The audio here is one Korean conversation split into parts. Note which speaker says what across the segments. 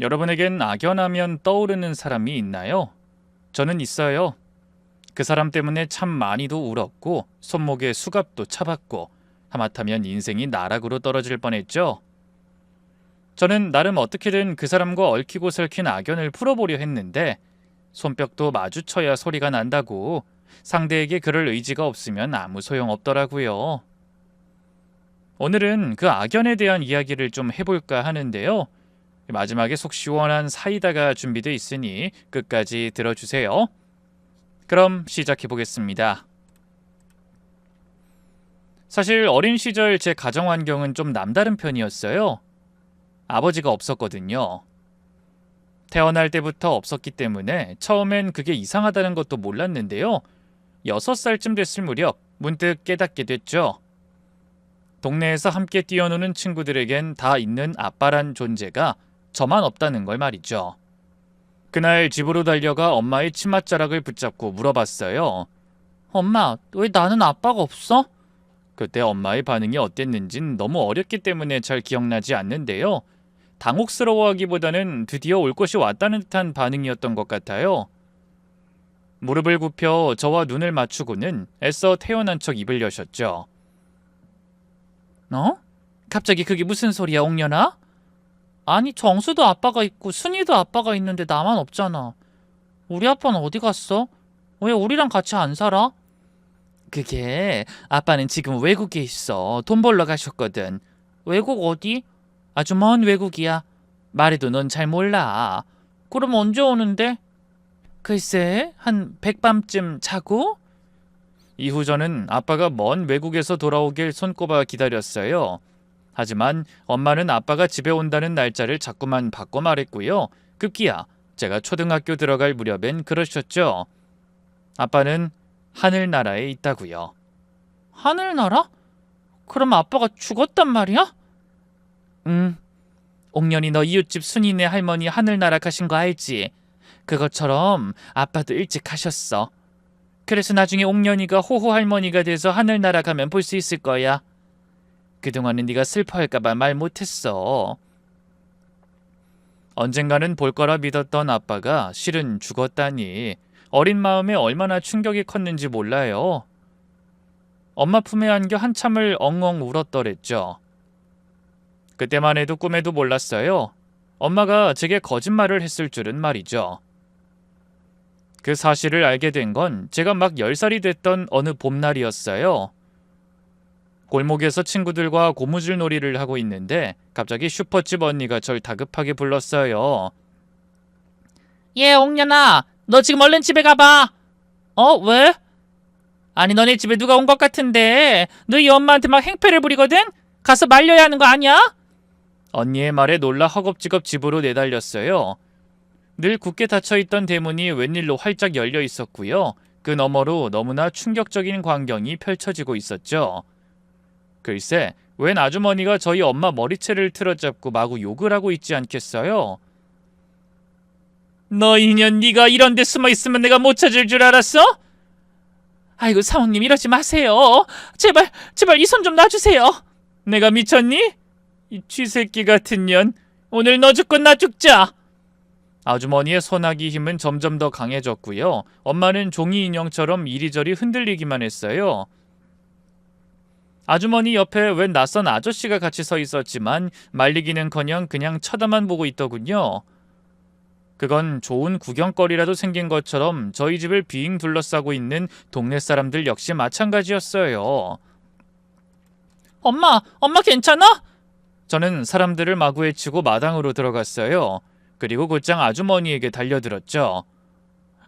Speaker 1: 여러분에겐 악연하면 떠오르는 사람이 있나요? 저는 있어요. 그 사람 때문에 참 많이도 울었고 손목에 수갑도 차봤고 하마터면 인생이 나락으로 떨어질 뻔했죠. 저는 나름 어떻게든 그 사람과 얽히고 설킨 악연을 풀어보려 했는데 손뼉도 마주쳐야 소리가 난다고 상대에게 그럴 의지가 없으면 아무 소용없더라고요. 오늘은 그 악연에 대한 이야기를 좀 해볼까 하는데요. 마지막에 속 시원한 사이다가 준비되어 있으니 끝까지 들어주세요. 그럼 시작해 보겠습니다. 사실 어린 시절 제 가정 환경은 좀 남다른 편이었어요. 아버지가 없었거든요. 태어날 때부터 없었기 때문에 처음엔 그게 이상하다는 것도 몰랐는데요. 6살쯤 됐을 무렵 문득 깨닫게 됐죠. 동네에서 함께 뛰어노는 친구들에겐 다 있는 아빠란 존재가 저만 없다는 걸 말이죠. 그날 집으로 달려가 엄마의 치맛자락을 붙잡고 물어봤어요. 엄마, 왜 나는 아빠가 없어? 그때 엄마의 반응이 어땠는진 너무 어렸기 때문에 잘 기억나지 않는데요. 당혹스러워하기보다는 드디어 올 것이 왔다는 듯한 반응이었던 것 같아요. 무릎을 굽혀 저와 눈을 맞추고는 애써 태어난 척 입을 여셨죠. 어? 갑자기 그게 무슨 소리야, 옥년아? 아니, 정수도 아빠가 있고 순이도 아빠가 있는데 나만 없잖아. 우리 아빠는 어디 갔어? 왜 우리랑 같이 안 살아? 그게 아빠는 지금 외국에 있어. 돈 벌러 가셨거든. 외국 어디? 아주 먼 외국이야. 말해도 넌 잘 몰라. 그럼 언제 오는데? 글쎄, 한 백밤쯤 자고? 이후 저는 아빠가 먼 외국에서 돌아오길 손꼽아 기다렸어요. 하지만 엄마는 아빠가 집에 온다는 날짜를 자꾸만 바꿔 말했고요. 급기야 제가 초등학교 들어갈 무렵엔 그러셨죠. 아빠는 하늘나라에 있다고요. 하늘나라? 그럼 아빠가 죽었단 말이야? 옥년이 너 이웃집 순이네 할머니 하늘나라 가신 거 알지? 그것처럼 아빠도 일찍 가셨어. 그래서 나중에 옥년이가 호호 할머니가 돼서 하늘나라 가면 볼 수 있을 거야. 그동안은 네가 슬퍼할까봐 말 못했어. 언젠가는 볼 거라 믿었던 아빠가 실은 죽었다니 어린 마음에 얼마나 충격이 컸는지 몰라요. 엄마 품에 안겨 한참을 엉엉 울었더랬죠. 그때만 해도 꿈에도 몰랐어요. 엄마가 제게 거짓말을 했을 줄은 말이죠. 그 사실을 알게 된 건 제가 막 10살이 됐던 어느 봄날이었어요. 골목에서 친구들과 고무줄 놀이를 하고 있는데 갑자기 슈퍼집 언니가 절 다급하게 불렀어요. 옥년아, 너 지금 얼른 집에 가봐. 왜? 아니, 너네 집에 누가 온 것 같은데 너희 엄마한테 막 행패를 부리거든? 가서 말려야 하는 거 아니야? 언니의 말에 놀라 허겁지겁 집으로 내달렸어요. 늘 굳게 닫혀있던 대문이 웬일로 활짝 열려 있었고요. 그 너머로 너무나 충격적인 광경이 펼쳐지고 있었죠. 글쎄, 웬 아주머니가 저희 엄마 머리채를 틀어잡고 마구 욕을 하고 있지 않겠어요? 너 이년, 네가 이런 데 숨어 있으면 내가 못 찾을 줄 알았어? 아이고, 사모님 이러지 마세요. 제발 이 손 좀 놔주세요. 내가 미쳤니? 이 쥐새끼 같은 년. 오늘 너 죽고 나 죽자. 아주머니의 손아귀 힘은 점점 더 강해졌고요. 엄마는 종이 인형처럼 이리저리 흔들리기만 했어요. 아주머니 옆에 웬 낯선 아저씨가 같이 서 있었지만 말리기는커녕 그냥 쳐다만 보고 있더군요. 그건 좋은 구경거리라도 생긴 것처럼 저희 집을 빙 둘러싸고 있는 동네 사람들 역시 마찬가지였어요. 엄마 괜찮아? 저는 사람들을 마구 헤치고 마당으로 들어갔어요. 그리고 곧장 아주머니에게 달려들었죠.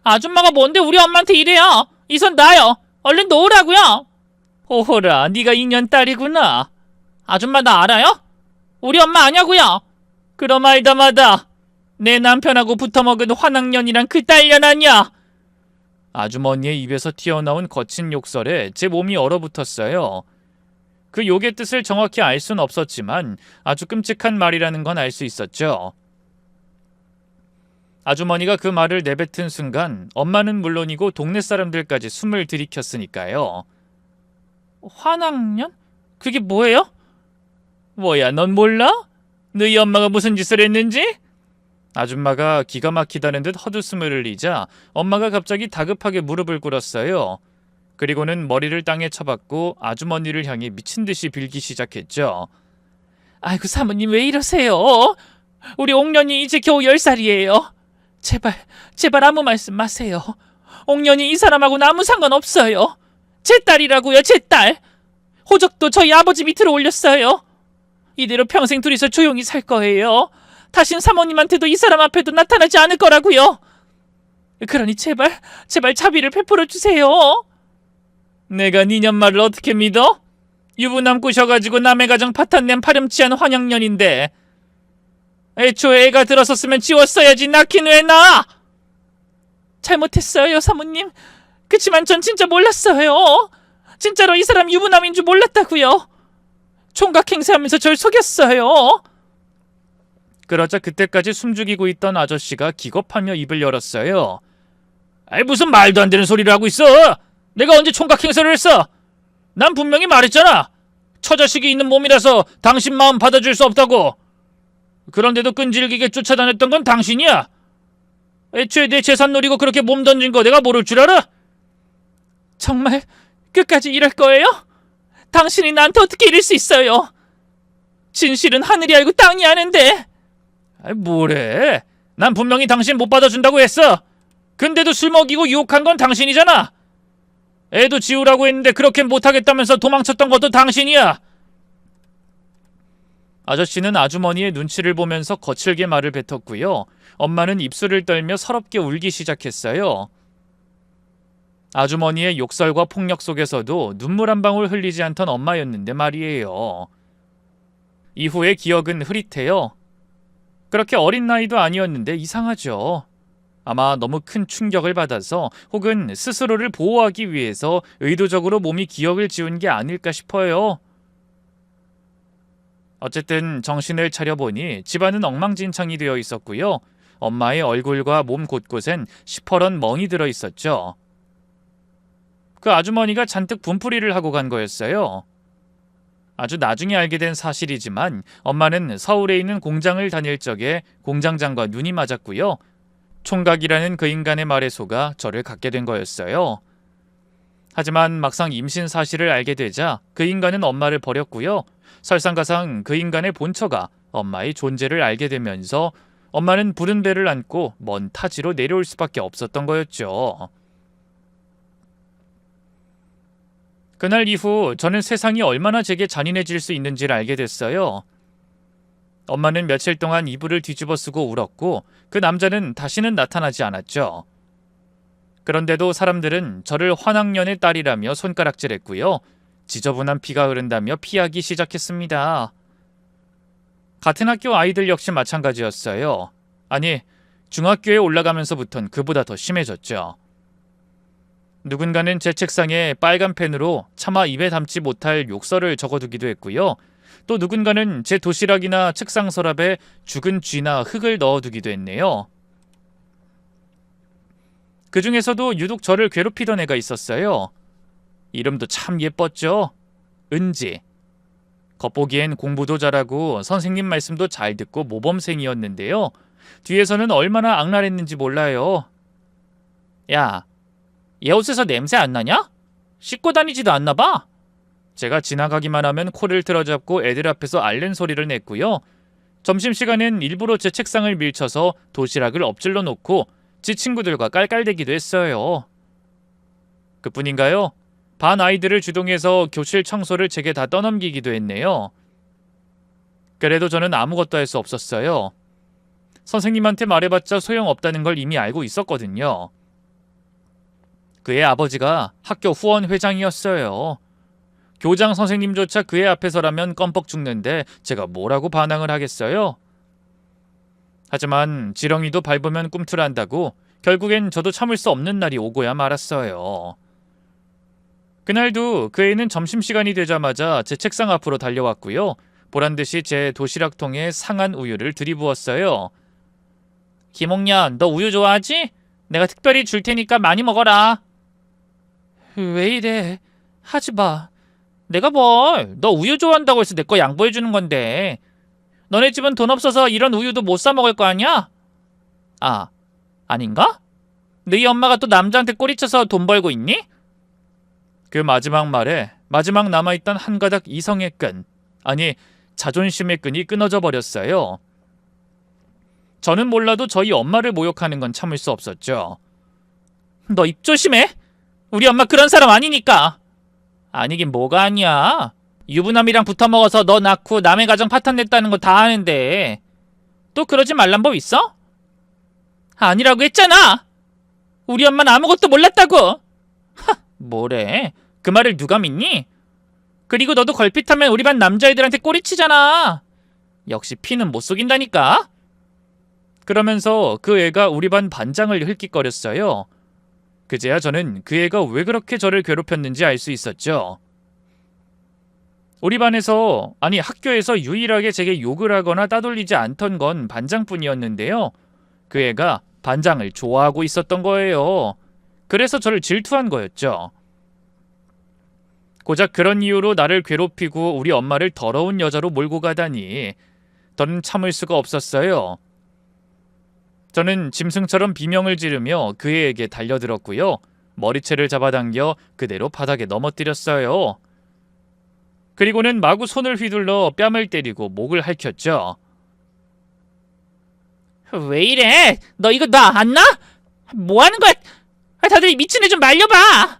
Speaker 1: 아줌마가 뭔데 우리 엄마한테 이래요? 이 손 놔요. 얼른 놓으라고요. 오호라, 네가 인연 딸이구나. 아줌마 나 알아요? 우리 엄마 아냐고요? 그럼 알다마다 내 남편하고 붙어먹은 환학년이랑 그 딸년 아냐? 아주머니의 입에서 튀어나온 거친 욕설에 제 몸이 얼어붙었어요. 그 욕의 뜻을 정확히 알 순 없었지만 아주 끔찍한 말이라는 건 알 수 있었죠. 아주머니가 그 말을 내뱉은 순간 엄마는 물론이고 동네 사람들까지 숨을 들이켰으니까요. 환학년? 그게 뭐예요? 뭐야, 넌 몰라? 너희 엄마가 무슨 짓을 했는지? 아줌마가 기가 막히다는 듯 헛웃음을 흘리자 엄마가 갑자기 다급하게 무릎을 꿇었어요. 그리고는 머리를 땅에 쳐박고 아주머니를 향해 미친 듯이 빌기 시작했죠. 아이고 사모님 왜 이러세요? 우리 옥년이 이제 겨우 10살이에요. 제발 아무 말씀 마세요. 옥년이 이 사람하고는 아무 상관없어요. 제 딸이라고요, 제 딸. 호적도 저희 아버지 밑으로 올렸어요. 이대로 평생 둘이서 조용히 살 거예요. 다신 사모님한테도 이 사람 앞에도 나타나지 않을 거라고요. 그러니 제발 자비를 베풀어 주세요. 내가 니년 말을 어떻게 믿어? 유부남 꼬셔가지고 남의 가정 파탄낸 파렴치한 환양년인데 애초에 애가 들었었으면 지웠어야지. 낳긴 왜 낳아? 잘못했어요 사모님. 그치만 전 진짜 몰랐어요. 진짜로 이 사람 유부남인 줄 몰랐다고요. 총각 행세하면서 절 속였어요. 그러자 그때까지 숨죽이고 있던 아저씨가 기겁하며 입을 열었어요. 아이 무슨 말도 안 되는 소리를 하고 있어. 내가 언제 총각 행세를 했어? 난 분명히 말했잖아. 처자식이 있는 몸이라서 당신 마음 받아줄 수 없다고. 그런데도 끈질기게 쫓아다녔던 건 당신이야. 애초에 내 재산 노리고 그렇게 몸 던진 거 내가 모를 줄 알아? 정말 끝까지 이럴 거예요? 당신이 나한테 어떻게 이럴 수 있어요? 진실은 하늘이 알고 땅이 아는데. 아이 뭐래? 난 분명히 당신 못 받아준다고 했어. 근데도 술 먹이고 유혹한 건 당신이잖아. 애도 지우라고 했는데 그렇게 못하겠다면서 도망쳤던 것도 당신이야. 아저씨는 아주머니의 눈치를 보면서 거칠게 말을 뱉었고요. 엄마는 입술을 떨며 서럽게 울기 시작했어요. 아주머니의 욕설과 폭력 속에서도 눈물 한 방울 흘리지 않던 엄마였는데 말이에요. 이후의 기억은 흐릿해요. 그렇게 어린 나이도 아니었는데 이상하죠. 아마 너무 큰 충격을 받아서 혹은 스스로를 보호하기 위해서 의도적으로 몸이 기억을 지운 게 아닐까 싶어요. 어쨌든 정신을 차려보니 집안은 엉망진창이 되어 있었고요. 엄마의 얼굴과 몸 곳곳엔 시퍼런 멍이 들어 있었죠. 그 아주머니가 잔뜩 분풀이를 하고 간 거였어요. 아주 나중에 알게 된 사실이지만 엄마는 서울에 있는 공장을 다닐 적에 공장장과 눈이 맞았고요. 총각이라는 그 인간의 말에 속아 저를 갖게 된 거였어요. 하지만 막상 임신 사실을 알게 되자 그 인간은 엄마를 버렸고요. 설상가상 그 인간의 본처가 엄마의 존재를 알게 되면서 엄마는 부른 배를 안고 먼 타지로 내려올 수밖에 없었던 거였죠. 그날 이후 저는 세상이 얼마나 제게 잔인해질 수 있는지를 알게 됐어요. 엄마는 며칠 동안 이불을 뒤집어 쓰고 울었고 그 남자는 다시는 나타나지 않았죠. 그런데도 사람들은 저를 환학년의 딸이라며 손가락질했고요. 지저분한 피가 흐른다며 피하기 시작했습니다. 같은 학교 아이들 역시 마찬가지였어요. 아니, 중학교에 올라가면서부턴 그보다 더 심해졌죠. 누군가는 제 책상에 빨간 펜으로 차마 입에 담지 못할 욕설을 적어두기도 했고요. 또 누군가는 제 도시락이나 책상 서랍에 죽은 쥐나 흙을 넣어두기도 했네요. 그 중에서도 유독 저를 괴롭히던 애가 있었어요. 이름도 참 예뻤죠. 은지. 겉보기엔 공부도 잘하고 선생님 말씀도 잘 듣고 모범생이었는데요. 뒤에서는 얼마나 악랄했는지 몰라요. 야, 얘 옷에서 냄새 안 나냐? 씻고 다니지도 않나 봐. 제가 지나가기만 하면 코를 틀어잡고 애들 앞에서 앓는 소리를 냈고요. 점심시간엔 일부러 제 책상을 밀쳐서 도시락을 엎질러 놓고 지 친구들과 깔깔대기도 했어요. 그뿐인가요? 반 아이들을 주동해서 교실 청소를 제게 다 떠넘기기도 했네요. 그래도 저는 아무것도 할 수 없었어요. 선생님한테 말해봤자 소용없다는 걸 이미 알고 있었거든요. 그의 아버지가 학교 후원 회장이었어요. 교장 선생님조차 그의 앞에서라면 껌뻑 죽는데 제가 뭐라고 반항을 하겠어요? 하지만 지렁이도 밟으면 꿈틀한다고 결국엔 저도 참을 수 없는 날이 오고야 말았어요. 그날도 그 애는 점심시간이 되자마자 제 책상 앞으로 달려왔고요. 보란듯이 제 도시락통에 상한 우유를 들이부었어요. 김옥년, 너 우유 좋아하지? 내가 특별히 줄 테니까 많이 먹어라. 왜 이래? 하지 마. 내가 뭘? 너 우유 좋아한다고 해서 내 거 양보해주는 건데. 너네 집은 돈 없어서 이런 우유도 못 사 먹을 거 아니야? 아, 아닌가? 너희 엄마가 또 남자한테 꼬리쳐서 돈 벌고 있니? 그 마지막 말에 마지막 남아있던 한 가닥 이성의 끈, 아니 자존심의 끈이 끊어져 버렸어요. 저는 몰라도 저희 엄마를 모욕하는 건 참을 수 없었죠. 너 입 조심해. 우리 엄마 그런 사람 아니니까. 아니긴 뭐가 아니야. 유부남이랑 붙어먹어서 너 낳고 남의 가정 파탄냈다는 거 다 아는데 또 그러지 말란 법 있어? 아니라고 했잖아. 우리 엄마는 아무것도 몰랐다고. 뭐래? 그 말을 누가 믿니? 그리고 너도 걸핏하면 우리 반 남자애들한테 꼬리치잖아. 역시 피는 못 속인다니까. 그러면서 그 애가 우리 반 반장을 힐끽거렸어요. 그제야 저는 그 애가 왜 그렇게 저를 괴롭혔는지 알 수 있었죠. 우리 반에서, 아니 학교에서 유일하게 제게 욕을 하거나 따돌리지 않던 건 반장뿐이었는데요. 그 애가 반장을 좋아하고 있었던 거예요. 그래서 저를 질투한 거였죠. 고작 그런 이유로 나를 괴롭히고 우리 엄마를 더러운 여자로 몰고 가다니 저는 참을 수가 없었어요. 저는 짐승처럼 비명을 지르며 그 애에게 달려들었고요. 머리채를 잡아당겨 그대로 바닥에 넘어뜨렸어요. 그리고는 마구 손을 휘둘러 뺨을 때리고 목을 핥혔죠. 왜 이래? 너 이거 나 안 나? 뭐 하는 거야? 다들 미친 애 좀 말려봐.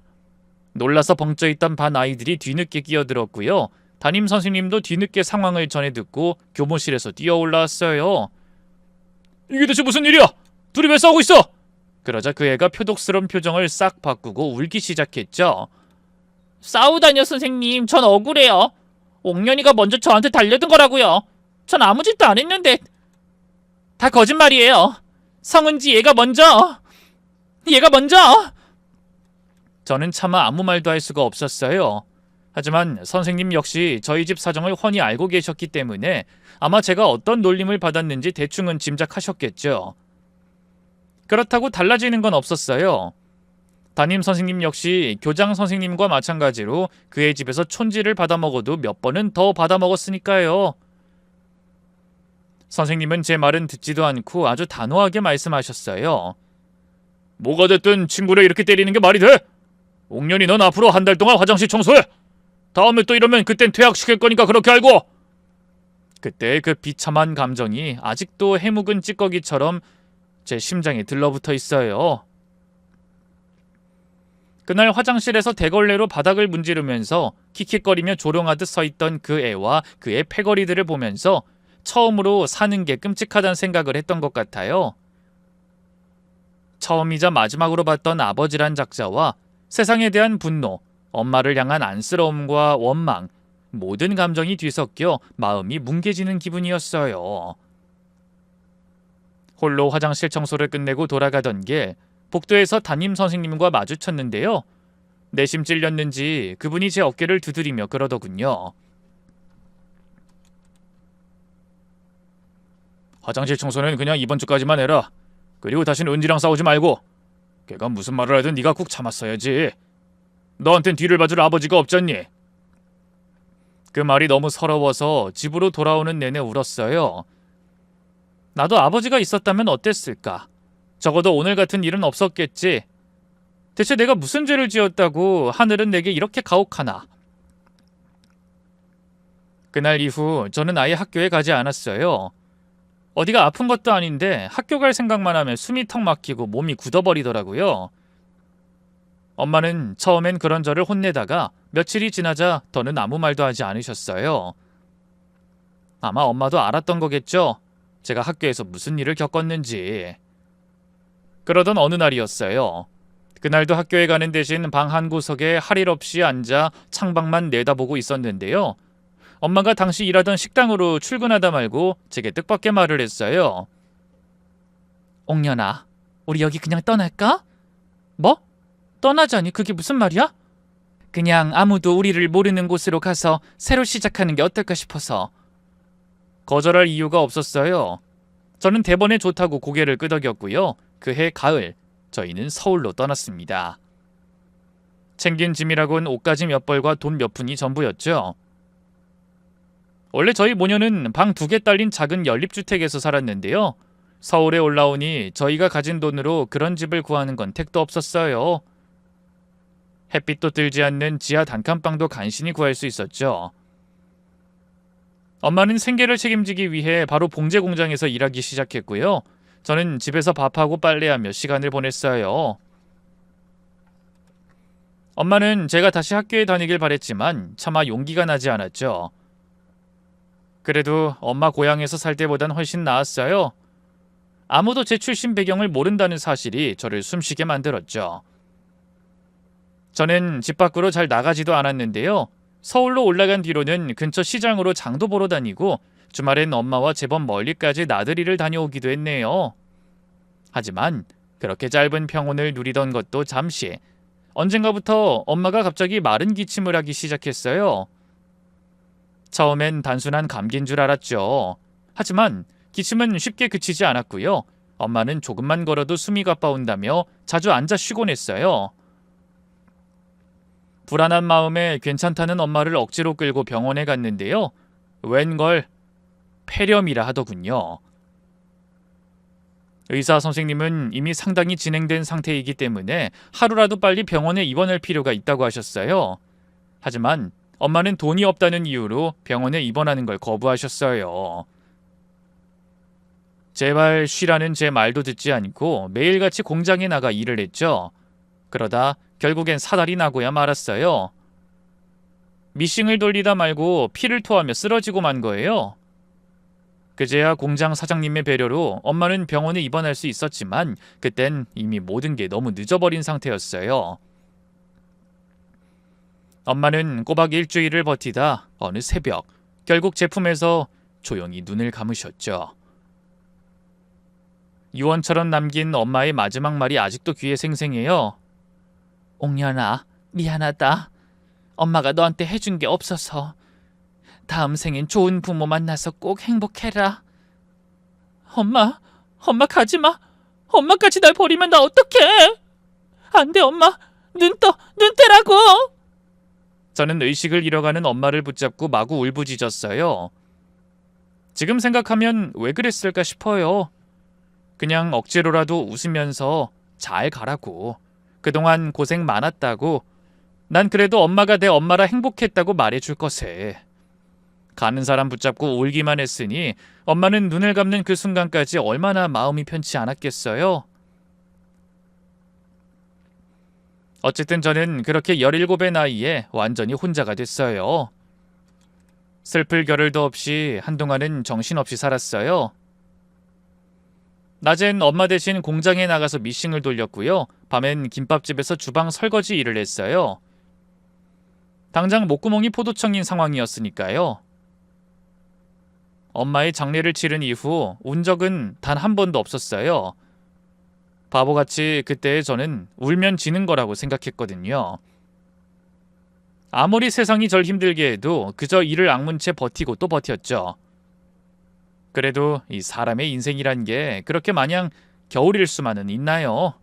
Speaker 1: 놀라서 벙쪄있던 반 아이들이 뒤늦게 끼어들었고요. 담임 선생님도 뒤늦게 상황을 전해 듣고 교무실에서 뛰어 올라왔어요. 이게 대체 무슨 일이야? 둘이 왜 싸우고 있어? 그러자 그 애가 표독스러운 표정을 싹 바꾸고 울기 시작했죠. 싸우다뇨 선생님. 전 억울해요. 옥년이가 먼저 저한테 달려든 거라고요. 전 아무 짓도 안 했는데. 다 거짓말이에요. 성은지 얘가 먼저. 저는 차마 아무 말도 할 수가 없었어요. 하지만 선생님 역시 저희 집 사정을 훤히 알고 계셨기 때문에 아마 제가 어떤 놀림을 받았는지 대충은 짐작하셨겠죠. 그렇다고 달라지는 건 없었어요. 담임 선생님 역시 교장 선생님과 마찬가지로 그의 집에서 촌지를 받아먹어도 몇 번은 더 받아먹었으니까요. 선생님은 제 말은 듣지도 않고 아주 단호하게 말씀하셨어요. 뭐가 됐든 친구를 이렇게 때리는 게 말이 돼? 옥년이 넌 앞으로 한 달 동안 화장실 청소해. 다음에 또 이러면 그땐 퇴학시킬 거니까 그렇게 알고. 그때 그 비참한 감정이 아직도 해묵은 찌꺼기처럼 제 심장에 들러붙어 있어요. 그날 화장실에서 대걸레로 바닥을 문지르면서 킥킥거리며 조롱하듯 서있던 그 애와 그의 패거리들을 보면서 처음으로 사는 게 끔찍하다는 생각을 했던 것 같아요. 처음이자 마지막으로 봤던 아버지란 작자와 세상에 대한 분노, 엄마를 향한 안쓰러움과 원망, 모든 감정이 뒤섞여 마음이 뭉개지는 기분이었어요. 홀로 화장실 청소를 끝내고 돌아가던 길 복도에서 담임 선생님과 마주쳤는데요. 내심 찔렸는지 그분이 제 어깨를 두드리며 그러더군요. 화장실 청소는 그냥 이번 주까지만 해라. 그리고 다시는 은지랑 싸우지 말고. 걔가 무슨 말을 하든 네가 꾹 참았어야지. 너한텐 뒤를 봐줄 아버지가 없잖니. 그 말이 너무 서러워서 집으로 돌아오는 내내 울었어요. 나도 아버지가 있었다면 어땠을까? 적어도 오늘 같은 일은 없었겠지. 대체 내가 무슨 죄를 지었다고 하늘은 내게 이렇게 가혹하나? 그날 이후 저는 아예 학교에 가지 않았어요. 어디가 아픈 것도 아닌데 학교 갈 생각만 하면 숨이 턱 막히고 몸이 굳어버리더라고요. 엄마는 처음엔 그런 저를 혼내다가 며칠이 지나자 더는 아무 말도 하지 않으셨어요. 아마 엄마도 알았던 거겠죠. 제가 학교에서 무슨 일을 겪었는지. 그러던 어느 날이었어요. 그날도 학교에 가는 대신 방 한 구석에 할 일 없이 앉아 창밖만 내다보고 있었는데요. 엄마가 당시 일하던 식당으로 출근하다 말고 제게 뜻밖의 말을 했어요. 옥년아, 우리 여기 그냥 떠날까? 뭐? 떠나자니 그게 무슨 말이야? 그냥 아무도 우리를 모르는 곳으로 가서 새로 시작하는 게 어떨까 싶어서. 거절할 이유가 없었어요. 저는 대번에 좋다고 고개를 끄덕였고요. 그해 가을, 저희는 서울로 떠났습니다. 챙긴 짐이라곤 옷가지 몇 벌과 돈 몇 푼이 전부였죠. 원래 저희 모녀는 방 2개 딸린 작은 연립주택에서 살았는데요. 서울에 올라오니 저희가 가진 돈으로 그런 집을 구하는 건 택도 없었어요. 햇빛도 들지 않는 지하 단칸방도 간신히 구할 수 있었죠. 엄마는 생계를 책임지기 위해 바로 봉제 공장에서 일하기 시작했고요. 저는 집에서 밥하고 빨래하며 시간을 보냈어요. 엄마는 제가 다시 학교에 다니길 바랬지만 차마 용기가 나지 않았죠. 그래도 엄마 고향에서 살 때보단 훨씬 나았어요. 아무도 제 출신 배경을 모른다는 사실이 저를 숨쉬게 만들었죠. 저는 집 밖으로 잘 나가지도 않았는데요. 서울로 올라간 뒤로는 근처 시장으로 장도 보러 다니고 주말엔 엄마와 제법 멀리까지 나들이를 다녀오기도 했네요. 하지만 그렇게 짧은 평온을 누리던 것도 잠시. 언젠가부터 엄마가 갑자기 마른 기침을 하기 시작했어요. 처음엔 단순한 감기인 줄 알았죠. 하지만 기침은 쉽게 그치지 않았고요. 엄마는 조금만 걸어도 숨이 가빠온다며 자주 앉아 쉬곤 했어요. 불안한 마음에 괜찮다는 엄마를 억지로 끌고 병원에 갔는데요. 웬걸 폐렴이라 하더군요. 의사 선생님은 이미 상당히 진행된 상태이기 때문에 하루라도 빨리 병원에 입원할 필요가 있다고 하셨어요. 하지만 엄마는 돈이 없다는 이유로 병원에 입원하는 걸 거부하셨어요. 제발 쉬라는 제 말도 듣지 않고 매일같이 공장에 나가 일을 했죠. 그러다 결국엔 사달이 나고야 말았어요. 미싱을 돌리다 말고 피를 토하며 쓰러지고 만 거예요. 그제야 공장 사장님의 배려로 엄마는 병원에 입원할 수 있었지만 그땐 이미 모든 게 너무 늦어버린 상태였어요. 엄마는 꼬박 일주일을 버티다 어느 새벽 결국 제품에서 조용히 눈을 감으셨죠. 유언처럼 남긴 엄마의 마지막 말이 아직도 귀에 생생해요. 옥년아, 미안하다. 엄마가 너한테 해준 게 없어서. 다음 생엔 좋은 부모 만나서 꼭 행복해라. 엄마 가지마. 엄마까지 날 버리면 나 어떡해. 안 돼, 엄마. 눈 떼라고. 저는 의식을 잃어가는 엄마를 붙잡고 마구 울부짖었어요. 지금 생각하면 왜 그랬을까 싶어요. 그냥 억지로라도 웃으면서 잘 가라고. 그동안 고생 많았다고. 난 그래도 엄마가 내 엄마라 행복했다고 말해줄 것에. 가는 사람 붙잡고 울기만 했으니 엄마는 눈을 감는 그 순간까지 얼마나 마음이 편치 않았겠어요. 어쨌든 저는 그렇게 17의 나이에 완전히 혼자가 됐어요. 슬플 겨를도 없이 한동안은 정신없이 살았어요. 낮엔 엄마 대신 공장에 나가서 미싱을 돌렸고요. 밤엔 김밥집에서 주방 설거지 일을 했어요. 당장 목구멍이 포도청인 상황이었으니까요. 엄마의 장례를 치른 이후 운 적은 단 한 번도 없었어요. 바보같이 그때의 저는 울면 지는 거라고 생각했거든요. 아무리 세상이 절 힘들게 해도 그저 이를 악문 채 버티고 또 버텼죠. 그래도 이 사람의 인생이란 게 그렇게 마냥 겨울일 수만은 있나요?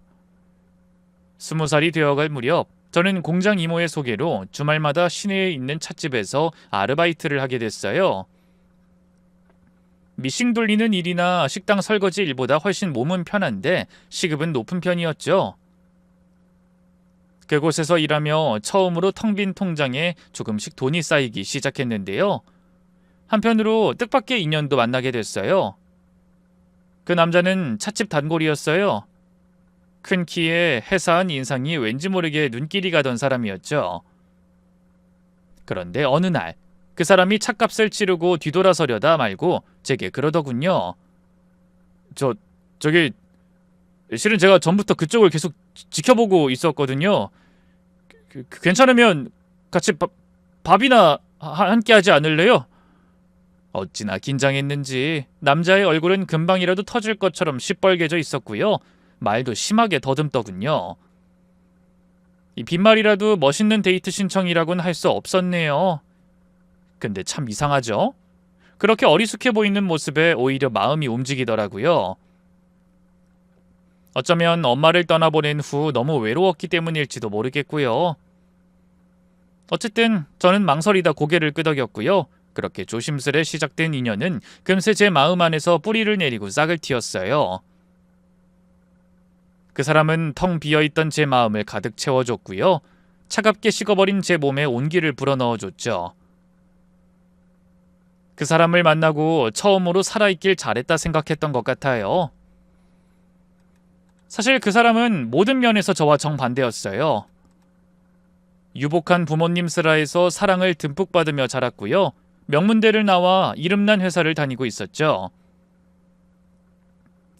Speaker 1: 20살이 되어갈 무렵 저는 공장 이모의 소개로 주말마다 시내에 있는 찻집에서 아르바이트를 하게 됐어요. 미싱 돌리는 일이나 식당 설거지 일보다 훨씬 몸은 편한데 시급은 높은 편이었죠. 그곳에서 일하며 처음으로 텅 빈 통장에 조금씩 돈이 쌓이기 시작했는데요. 한편으로 뜻밖의 인연도 만나게 됐어요. 그 남자는 찻집 단골이었어요. 큰 키에 해사한 인상이 왠지 모르게 눈길이 가던 사람이었죠. 그런데 어느 날 그 사람이 찻값을 치르고 뒤돌아서려다 말고 제게 그러더군요. 저기 실은 제가 전부터 그쪽을 계속 지켜보고 있었거든요. 괜찮으면 같이 밥이나 함께 하지 않을래요? 어찌나 긴장했는지 남자의 얼굴은 금방이라도 터질 것처럼 시뻘개져 있었고요. 말도 심하게 더듬더군요. 이 빈말이라도 멋있는 데이트 신청이라고는 할 수 없었네요. 근데 참 이상하죠? 그렇게 어리숙해 보이는 모습에 오히려 마음이 움직이더라고요. 어쩌면 엄마를 떠나보낸 후 너무 외로웠기 때문일지도 모르겠고요. 어쨌든 저는 망설이다 고개를 끄덕였고요. 그렇게 조심스레 시작된 인연은 금세 제 마음 안에서 뿌리를 내리고 싹을 틔웠어요. 그 사람은 텅 비어있던 제 마음을 가득 채워줬고요. 차갑게 식어버린 제 몸에 온기를 불어넣어줬죠. 그 사람을 만나고 처음으로 살아있길 잘했다 생각했던 것 같아요. 사실 그 사람은 모든 면에서 저와 정반대였어요. 유복한 부모님 슬하에서 사랑을 듬뿍 받으며 자랐고요. 명문대를 나와 이름난 회사를 다니고 있었죠.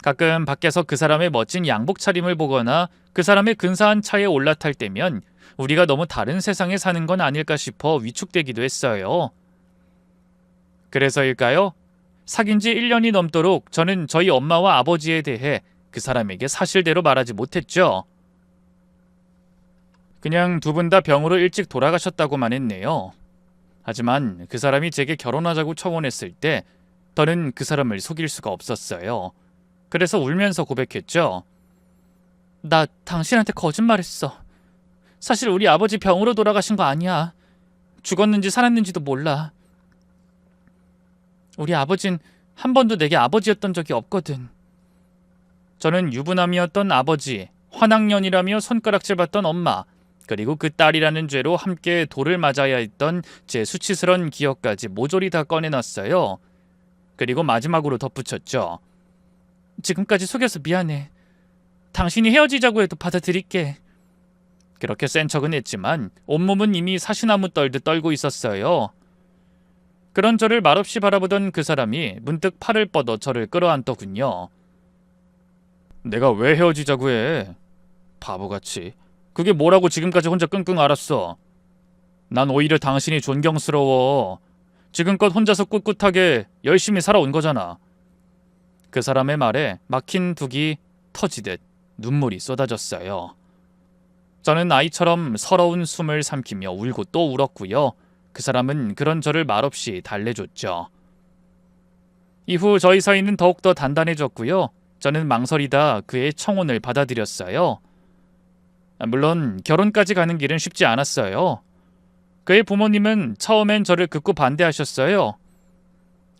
Speaker 1: 가끔 밖에서 그 사람의 멋진 양복 차림을 보거나 그 사람의 근사한 차에 올라탈 때면 우리가 너무 다른 세상에 사는 건 아닐까 싶어 위축되기도 했어요. 그래서일까요? 사귄 지 1년이 넘도록 저는 저희 엄마와 아버지에 대해 그 사람에게 사실대로 말하지 못했죠. 그냥 두 분 다 병으로 일찍 돌아가셨다고만 했네요. 하지만 그 사람이 제게 결혼하자고 청혼했을 때 저는 그 사람을 속일 수가 없었어요. 그래서 울면서 고백했죠. 나 당신한테 거짓말했어. 사실 우리 아버지 병으로 돌아가신 거 아니야. 죽었는지 살았는지도 몰라. 우리 아버진 한 번도 내게 아버지였던 적이 없거든. 저는 유부남이었던 아버지, 환학년이라며 손가락질 받던 엄마, 그리고 그 딸이라는 죄로 함께 돌을 맞아야 했던 제 수치스런 기억까지 모조리 다 꺼내놨어요. 그리고 마지막으로 덧붙였죠. 지금까지 속여서 미안해. 당신이 헤어지자고 해도 받아들일게. 그렇게 센 척은 했지만 온몸은 이미 사시나무 떨듯 떨고 있었어요. 그런 저를 말없이 바라보던 그 사람이 문득 팔을 뻗어 저를 끌어안더군요. 내가 왜 헤어지자고 해? 바보같이. 그게 뭐라고 지금까지 혼자 끙끙 앓았어. 난 오히려 당신이 존경스러워. 지금껏 혼자서 꿋꿋하게 열심히 살아온 거잖아. 그 사람의 말에 막힌 둑이 터지듯 눈물이 쏟아졌어요. 저는 아이처럼 서러운 숨을 삼키며 울고 또 울었고요. 그 사람은 그런 저를 말없이 달래줬죠. 이후 저희 사이는 더욱더 단단해졌고요. 저는 망설이다 그의 청혼을 받아들였어요. 물론 결혼까지 가는 길은 쉽지 않았어요. 그의 부모님은 처음엔 저를 극구 반대하셨어요.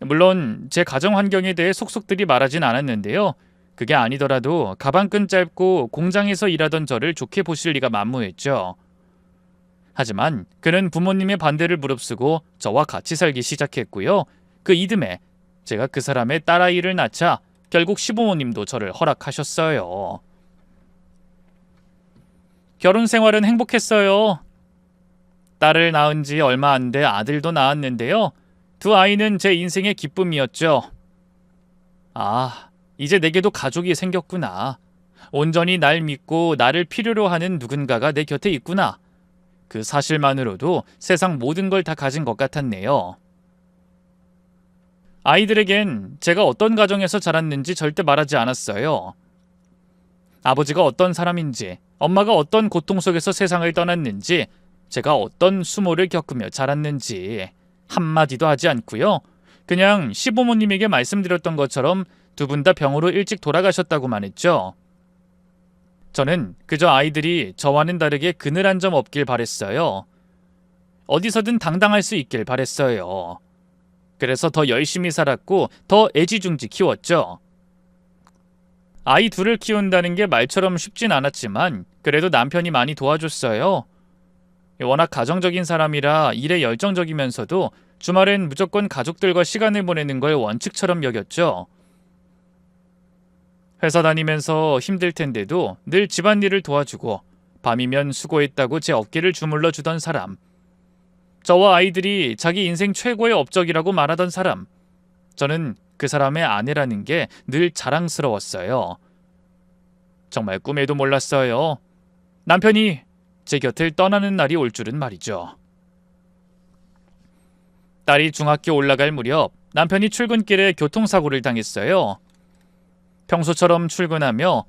Speaker 1: 물론 제 가정 환경에 대해 속속들이 말하진 않았는데요. 그게 아니더라도 가방끈 짧고 공장에서 일하던 저를 좋게 보실 리가 만무했죠. 하지만 그는 부모님의 반대를 무릅쓰고 저와 같이 살기 시작했고요. 그 이듬해 제가 그 사람의 딸아이를 낳자 결국 시부모님도 저를 허락하셨어요. 결혼 생활은 행복했어요. 딸을 낳은 지 얼마 안 돼 아들도 낳았는데요. 두 아이는 제 인생의 기쁨이었죠. 아, 이제 내게도 가족이 생겼구나. 온전히 날 믿고 나를 필요로 하는 누군가가 내 곁에 있구나. 그 사실만으로도 세상 모든 걸 다 가진 것 같았네요. 아이들에겐 제가 어떤 가정에서 자랐는지 절대 말하지 않았어요. 아버지가 어떤 사람인지, 엄마가 어떤 고통 속에서 세상을 떠났는지, 제가 어떤 수모를 겪으며 자랐는지 한마디도 하지 않고요. 그냥 시부모님에게 말씀드렸던 것처럼 두 분 다 병으로 일찍 돌아가셨다고만 했죠. 저는 그저 아이들이 저와는 다르게 그늘 한 점 없길 바랬어요. 어디서든 당당할 수 있길 바랬어요. 그래서 더 열심히 살았고 더 애지중지 키웠죠. 아이 둘을 키운다는 게 말처럼 쉽진 않았지만 그래도 남편이 많이 도와줬어요. 워낙 가정적인 사람이라 일에 열정적이면서도 주말엔 무조건 가족들과 시간을 보내는 걸 원칙처럼 여겼죠. 회사 다니면서 힘들 텐데도 늘 집안일을 도와주고 밤이면 수고했다고 제 어깨를 주물러 주던 사람. 저와 아이들이 자기 인생 최고의 업적이라고 말하던 사람. 저는 그 사람의 아내라는 게 늘 자랑스러웠어요. 정말 꿈에도 몰랐어요. 남편이 제 곁을 떠나는 날이 올 줄은 말이죠. 딸이 중학교 올라갈 무렵 남편이 출근길에 교통사고를 당했어요. 평소처럼 출근하며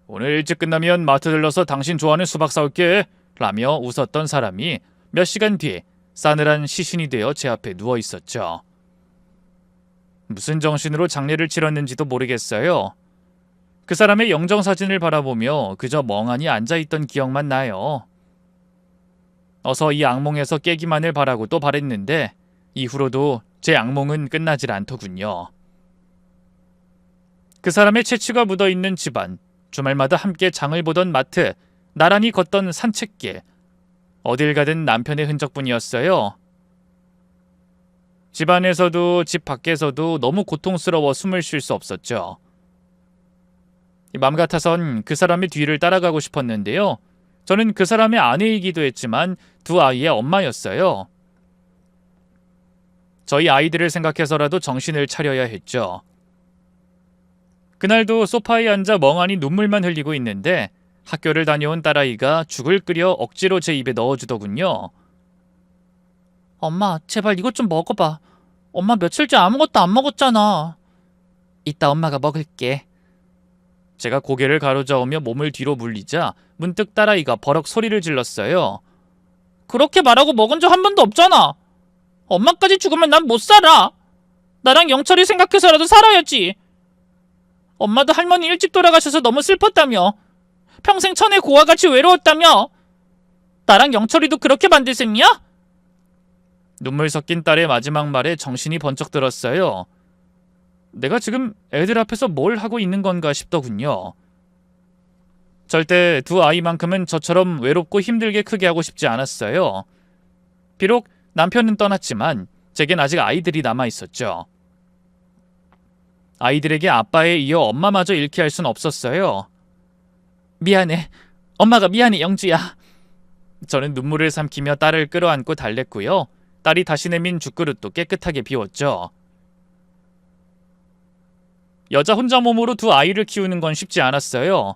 Speaker 1: 오늘 일찍 끝나면 마트 들러서 당신 좋아하는 수박 사올게 라며 웃었던 사람이 몇 시간 뒤 싸늘한 시신이 되어 제 앞에 누워 있었죠. 무슨 정신으로 장례를 치렀는지도 모르겠어요. 그 사람의 영정사진을 바라보며 그저 멍하니 앉아있던 기억만 나요. 어서 이 악몽에서 깨기만을 바라고 또 바랬는데 이후로도 제 악몽은 끝나질 않더군요. 그 사람의 채취가 묻어있는 집안, 주말마다 함께 장을 보던 마트, 나란히 걷던 산책길, 어딜 가든 남편의 흔적뿐이었어요. 집 안에서도 집 밖에서도 너무 고통스러워 숨을 쉴 수 없었죠. 맘 같아선 그 사람의 뒤를 따라가고 싶었는데요. 저는 그 사람의 아내이기도 했지만 두 아이의 엄마였어요. 저희 아이들을 생각해서라도 정신을 차려야 했죠. 그날도 소파에 앉아 멍하니 눈물만 흘리고 있는데 학교를 다녀온 딸아이가 죽을 끓여 억지로 제 입에 넣어주더군요. 엄마, 제발 이것 좀 먹어봐. 엄마 며칠째 아무것도 안 먹었잖아. 이따 엄마가 먹을게. 제가 고개를 가로저으며 몸을 뒤로 물리자 문득 딸아이가 버럭 소리를 질렀어요. 그렇게 말하고 먹은 적 한 번도 없잖아. 엄마까지 죽으면 난 못 살아. 나랑 영철이 생각해서라도 살아야지. 엄마도 할머니 일찍 돌아가셔서 너무 슬펐다며. 평생 천의 고아같이 외로웠다며. 나랑 영철이도 그렇게 만들 셈이야? 눈물 섞인 딸의 마지막 말에 정신이 번쩍 들었어요. 내가 지금 애들 앞에서 뭘 하고 있는 건가 싶더군요. 절대 두 아이만큼은 저처럼 외롭고 힘들게 크게 하고 싶지 않았어요. 비록 남편은 떠났지만 제겐 아직 아이들이 남아있었죠. 아이들에게 아빠에 이어 엄마마저 잃게 할 순 없었어요. 미안해. 엄마가 미안해, 영주야. 저는 눈물을 삼키며 딸을 끌어안고 달랬고요. 딸이 다시 내민 죽그릇도 깨끗하게 비웠죠. 여자 혼자 몸으로 두 아이를 키우는 건 쉽지 않았어요.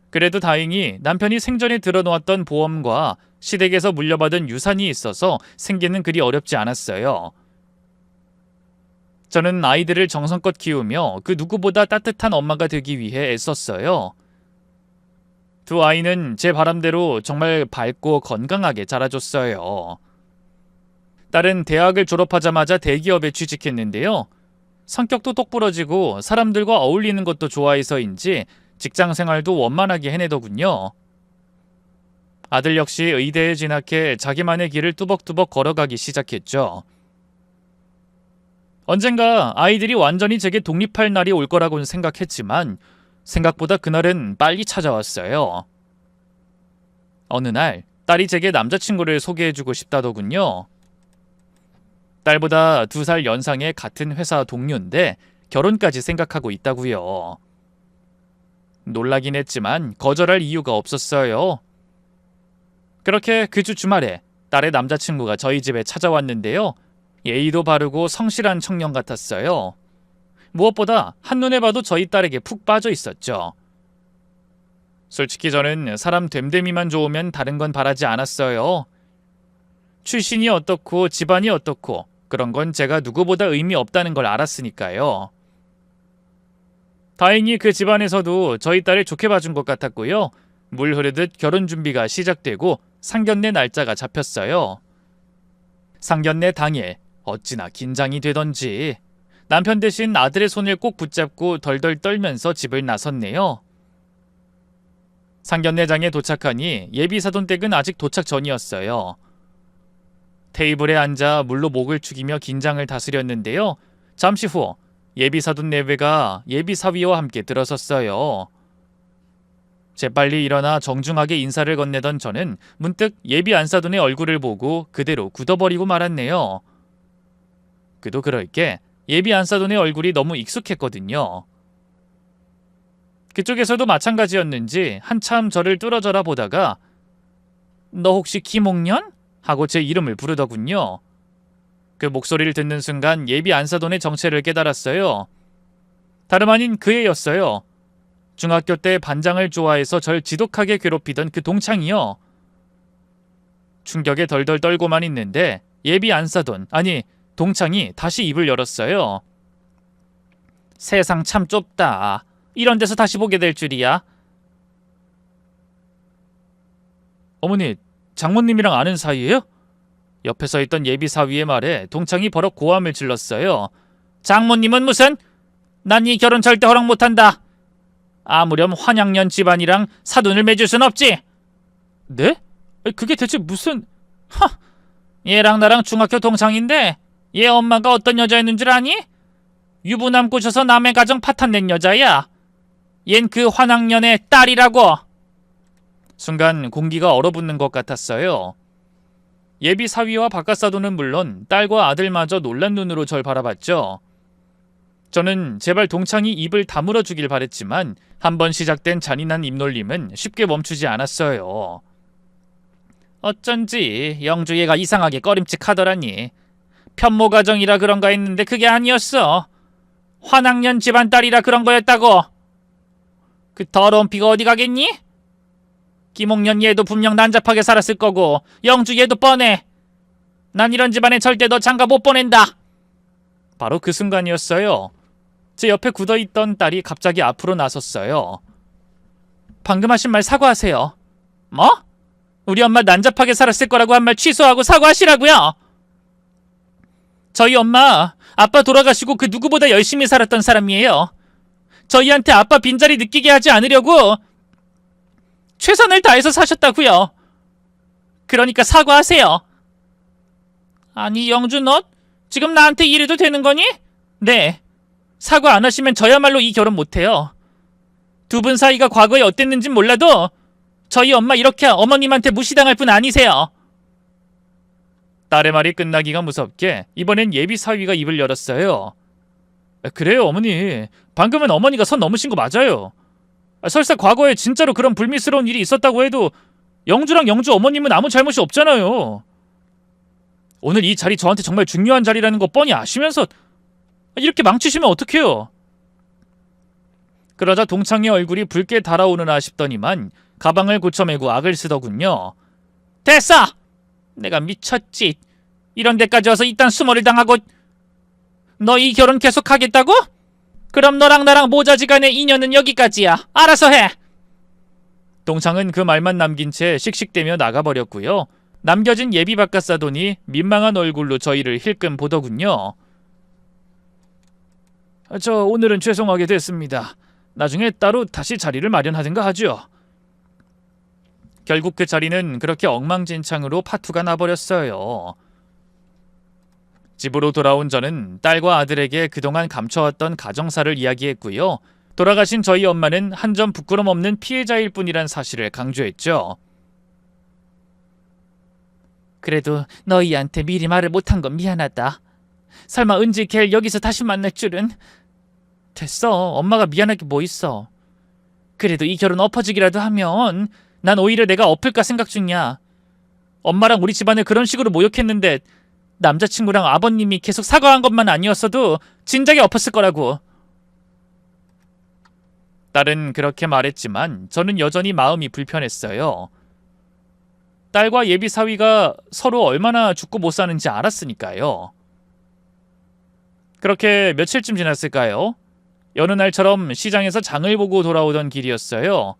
Speaker 1: 그래도 다행히 남편이 생전에 들어놓았던 보험과 시댁에서 물려받은 유산이 있어서 생계는 그리 어렵지 않았어요. 저는 아이들을 정성껏 키우며 그 누구보다 따뜻한 엄마가 되기 위해 애썼어요. 두 아이는 제 바람대로 정말 밝고 건강하게 자라줬어요. 딸은 대학을 졸업하자마자 대기업에 취직했는데요. 성격도 똑부러지고 사람들과 어울리는 것도 좋아해서인지 직장 생활도 원만하게 해내더군요. 아들 역시 의대에 진학해 자기만의 길을 뚜벅뚜벅 걸어가기 시작했죠. 언젠가 아이들이 완전히 제게 독립할 날이 올 거라고는 생각했지만 생각보다 그날은 빨리 찾아왔어요. 어느 날 딸이 제게 남자친구를 소개해주고 싶다더군요. 딸보다 2살 연상의 같은 회사 동료인데 결혼까지 생각하고 있다고요. 놀라긴 했지만 거절할 이유가 없었어요. 그렇게 그 주 주말에 딸의 남자친구가 저희 집에 찾아왔는데요. 예의도 바르고 성실한 청년 같았어요. 무엇보다 한눈에 봐도 저희 딸에게 푹 빠져 있었죠. 솔직히 저는 사람 됨됨이만 좋으면 다른 건 바라지 않았어요. 출신이 어떻고 집안이 어떻고 그런 건 제가 누구보다 의미 없다는 걸 알았으니까요. 다행히 그 집안에서도 저희 딸을 좋게 봐준 것 같았고요. 물 흐르듯 결혼 준비가 시작되고 상견례 날짜가 잡혔어요. 상견례 당일 어찌나 긴장이 되던지 남편 대신 아들의 손을 꼭 붙잡고 덜덜 떨면서 집을 나섰네요. 상견례장에 도착하니 예비사돈 댁은 아직 도착 전이었어요. 테이블에 앉아 물로 목을 축이며 긴장을 다스렸는데요. 잠시 후 예비사돈 내외가 예비사위와 함께 들어섰어요. 재빨리 일어나 정중하게 인사를 건네던 저는 문득 예비 안사돈의 얼굴을 보고 그대로 굳어버리고 말았네요. 그도 그럴 게 예비 안사돈의 얼굴이 너무 익숙했거든요. 그쪽에서도 마찬가지였는지 한참 저를 뚫어져라 보다가 너 혹시 김옥년? 하고 제 이름을 부르더군요. 그 목소리를 듣는 순간 예비 안사돈의 정체를 깨달았어요. 다름 아닌 그 애였어요. 중학교 때 반장을 좋아해서 절 지독하게 괴롭히던 그 동창이요. 충격에 덜덜 떨고만 있는데 예비 안사돈, 아니 동창이 다시 입을 열었어요. 세상 참 좁다. 이런 데서 다시 보게 될 줄이야. 어머니, 장모님이랑 아는 사이예요? 옆에 서 있던 예비사위의 말에 동창이 버럭 고함을 질렀어요. 장모님은 무슨? 난 이 결혼 절대 허락 못한다. 아무렴 환양년 집안이랑 사돈을 맺을 순 없지. 네? 그게 대체 무슨... 얘랑 나랑 중학교 동창인데 얘 엄마가 어떤 여자였는 줄 아니? 유부남 꼬셔서 남의 가정 파탄낸 여자야. 얜 그 환학년의 딸이라고. 순간 공기가 얼어붙는 것 같았어요. 예비 사위와 바깥사돈은 물론 딸과 아들마저 놀란 눈으로 절 바라봤죠. 저는 제발 동창이 입을 다물어 주길 바랬지만 한번 시작된 잔인한 입놀림은 쉽게 멈추지 않았어요. 어쩐지 영주얘가 이상하게 꺼림칙하더라니. 편모가정이라 그런가 했는데 그게 아니었어. 환학년 집안 딸이라 그런 거였다고. 그 더러운 피가 어디 가겠니? 김옥년 얘도 분명 난잡하게 살았을 거고 영주 얘도 뻔해. 난 이런 집안에 절대 너 장가 못 보낸다. 바로 그 순간이었어요. 제 옆에 굳어있던 딸이 갑자기 앞으로 나섰어요. 방금 하신 말 사과하세요. 뭐? 우리 엄마 난잡하게 살았을 거라고 한 말 취소하고 사과하시라고요. 저희 엄마 아빠 돌아가시고 그 누구보다 열심히 살았던 사람이에요. 저희한테 아빠 빈자리 느끼게 하지 않으려고 최선을 다해서 사셨다고요. 그러니까 사과하세요. 아니 영주 너 지금 나한테 이래도 되는 거니? 네. 사과 안 하시면 저야말로 이 결혼 못해요. 두 분 사이가 과거에 어땠는진 몰라도 저희 엄마 이렇게 어머님한테 무시당할 분 아니세요. 딸의 말이 끝나기가 무섭게 이번엔 예비 사위가 입을 열었어요. 그래요 어머니. 방금은 어머니가 선 넘으신 거 맞아요. 설사 과거에 진짜로 그런 불미스러운 일이 있었다고 해도 영주랑 영주 어머님은 아무 잘못이 없잖아요. 오늘 이 자리 저한테 정말 중요한 자리라는 거 뻔히 아시면서 이렇게 망치시면 어떡해요. 그러자 동창의 얼굴이 붉게 달아오르나 싶더니만 가방을 고쳐매고 악을 쓰더군요. 됐어! 내가 미쳤지. 이런 데까지 와서 이딴 수모를 당하고. 너 이 결혼 계속하겠다고? 그럼 너랑 나랑 모자지간의 인연은 여기까지야. 알아서 해. 동창은 그 말만 남긴 채 씩씩대며 나가버렸고요. 남겨진 예비 바깥사돈이 민망한 얼굴로 저희를 힐끔 보더군요. 저 오늘은 죄송하게 됐습니다. 나중에 따로 다시 자리를 마련하든가 하죠. 결국 그 자리는 그렇게 엉망진창으로 파투가 나버렸어요. 집으로 돌아온 저는 딸과 아들에게 그동안 감춰왔던 가정사를 이야기했고요. 돌아가신 저희 엄마는 한 점 부끄럼 없는 피해자일 뿐이란 사실을 강조했죠. 그래도 너희한테 미리 말을 못한 건 미안하다. 설마 은지 걔를 여기서 다시 만날 줄은. 됐어. 엄마가 미안할 게 뭐 있어. 그래도 이 결혼 엎어지기라도 하면 난 오히려 내가 엎을까 생각 중이야. 엄마랑 우리 집안을 그런 식으로 모욕했는데 남자친구랑 아버님이 계속 사과한 것만 아니었어도 진작에 엎었을 거라고. 딸은 그렇게 말했지만 저는 여전히 마음이 불편했어요. 딸과 예비 사위가 서로 얼마나 죽고 못 사는지 알았으니까요. 그렇게 며칠쯤 지났을까요? 여느 날처럼 시장에서 장을 보고 돌아오던 길이었어요.